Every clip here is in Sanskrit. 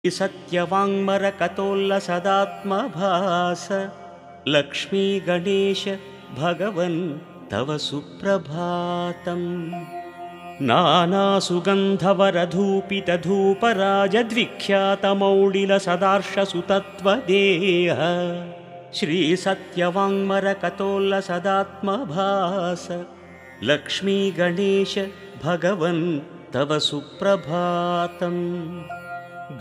सत्यवाङ्मरकतोल्लसदात्मभास लक्ष्मी गणेश भगवन् तव सुप्रभातम्। नानासुगन्धवरधूपितधूपराजद्विख्यातमौडिलसदार्शसुतत्वदेह श्रीसत्यवाङ्मरकतोल्लसदात्मभास लक्ष्मी गणेश भगवन् तव सुप्रभातम्।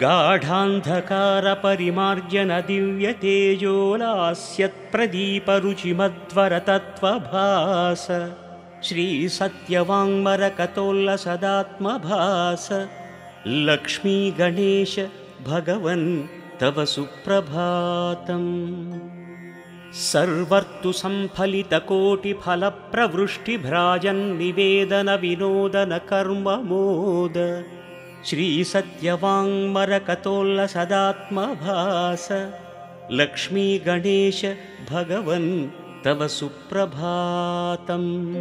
गाढान्धकारपरिमार्जन दिव्यतेजोलास्यत्प्रदीपरुचिमध्वरतत्त्वभास श्रीसत्यवाङ्मरकतोल्लसदात्मभास लक्ष्मी गणेश भगवन् तव सुप्रभातम्। सर्वर्तु संफलितकोटिफलप्रवृष्टिभ्राजन्निवेदनविनोदनकर्ममोद श्रीसत्यवाङ्मरकतोल्लसदात्मभास लक्ष्मी गणेश भगवन् तव सुप्रभातम्।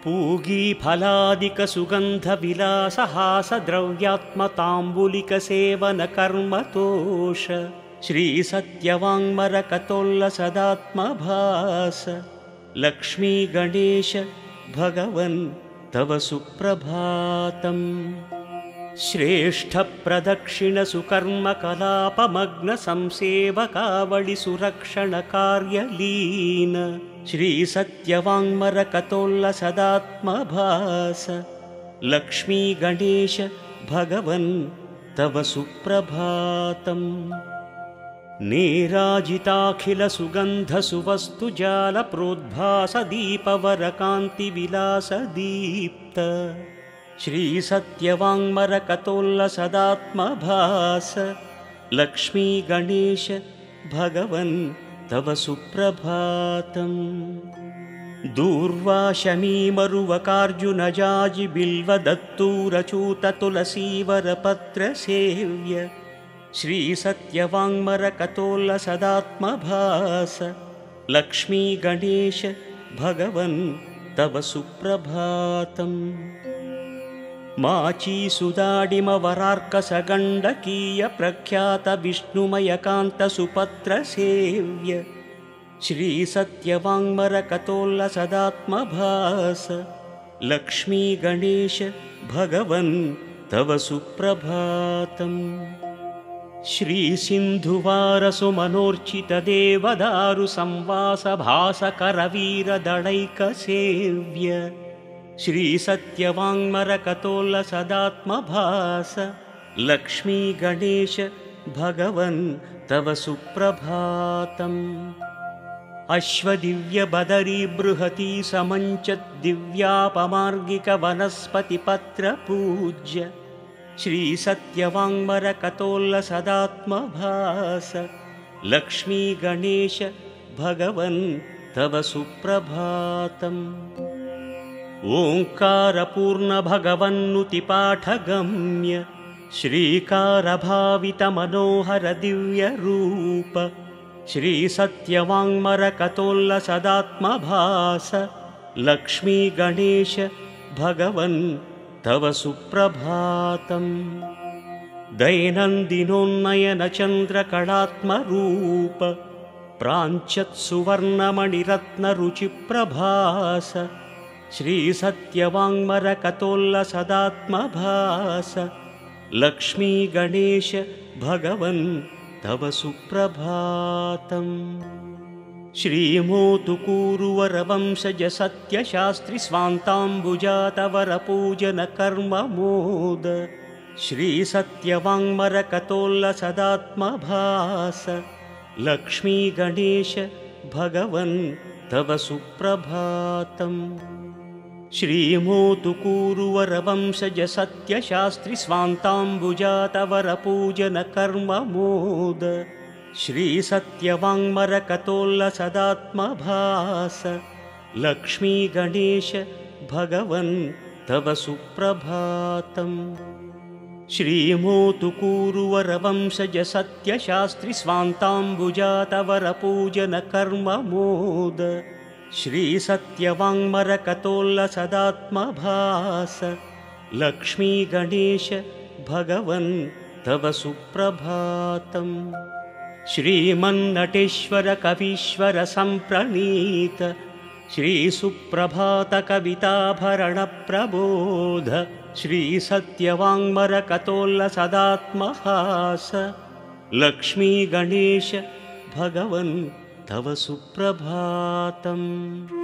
पूगीफलादिकसुगन्धविलासहासद्रव्यात्मताम्बुलिकसेवनकर्मतोष श्रीसत्यवाङ्मरकतोल्लसदात्मभास लक्ष्मी गणेश भगवन् तव सुप्रभातम्। श्रेष्ठप्रदक्षिणसुकर्मकलापमग्नसंसेवकावळिसुरक्षणकार्यलीन श्रीसत्यवाङ्मरकतोल्लसदात्मभास लक्ष्मी गणेश भगवन् तव सुप्रभातम्। नीराजिताखिलसुगन्धसुवस्तुजालप्रोद्भासदीपवरकान्तिविलासदीप्त श्रीसत्यवाङ्मरकतोल्लसदात्मभास लक्ष्मी गणेश भगवन् तव सुप्रभातम्। दूर्वाशमीमरुवकार्जुनजाजिबिल्वदत्तूरचूततुलसीवरपत्रसेव्य श्रीसत्यवाङ्मरकतोल्लसदात्मभास लक्ष्मी गणेश भगवन् तव सुप्रभातम्। माचीसुदाडिमवरार्कसगण्डकीयप्रख्यातविष्णुमयकान्तसुपत्रसेव्य श्रीसत्यवाङ्मरकतोल्लसदात्मभास लक्ष्मी गणेश भगवन् तव सुप्रभातम्। श्रीसिन्धुवारसुमनोर्चितदेवदारुसंवासभासकरवीरदळैकसेव्य श्रीसत्यवाङ्मरकतोल्लसदात्मभास लक्ष्मी गणेश भगवन् तव सुप्रभातम्। अश्वदिव्यबदरीबृहती समञ्चद्दिव्यापमार्गिकवनस्पतिपत्रपूज्य श्रीसत्यवाङ्मरकतोल्लसदात्मभास लक्ष्मी गणेश भगवन् तव सुप्रभातम्। ओङ्कारपूर्णभगवन्नुतिपाठगम्य श्रीकारभावितमनोहरदिव्यरूप श्रीसत्यवाङ्मरकतोल्लसदात्मभास लक्ष्मी गणेश भगवन् तव सुप्रभातम्। दैनन्दिनोन्नयनचन्द्रकलात्मरूप प्राञ्चत्सुवर्णमणिरत्नरुचिप्रभास श्रीसत्यवाङ्मरकतोल्लसदात्मभास लक्ष्मी गणेश भगवन् तव सुप्रभातम्। श्रीमोतुकूरुवरवंशजसत्यशास्त्रि स्वान्ताम्बुजातवरपूजनकर्ममोद श्रीसत्यवाङ्मरकतोल्लसदात्मभास लक्ष्मी गणेश भगवन् तव सुप्रभातम्। श्रीमोतुकूरुवरवंशजसत्यशास्त्रि स्वान्ताम्बुजातवरपूजनकर्ममोद श्रीसत्यवाङ्मरकतोल्लसदात्मभास लक्ष्मी गणेश भगवन् तव सुप्रभातम्। श्रीमोतुकूरुवरवंशजसत्यशास्त्रि स्वान्ताम्बुजातवरपूजनकर्ममोद श्रीसत्यवाङ्मरकतोल्लसदात्मभास लक्ष्मी गणेश भगवन् तव सुप्रभातम् श्रीमन्नटेश्वर कवीश्वर सम्प्रणीत श्रीसुप्रभात कविताभरण प्रबोध श्रीसत्यवाङ्मर कतोल्लसदात्महास लक्ष्मी गणेश भगवन् तव सुप्रभातम्।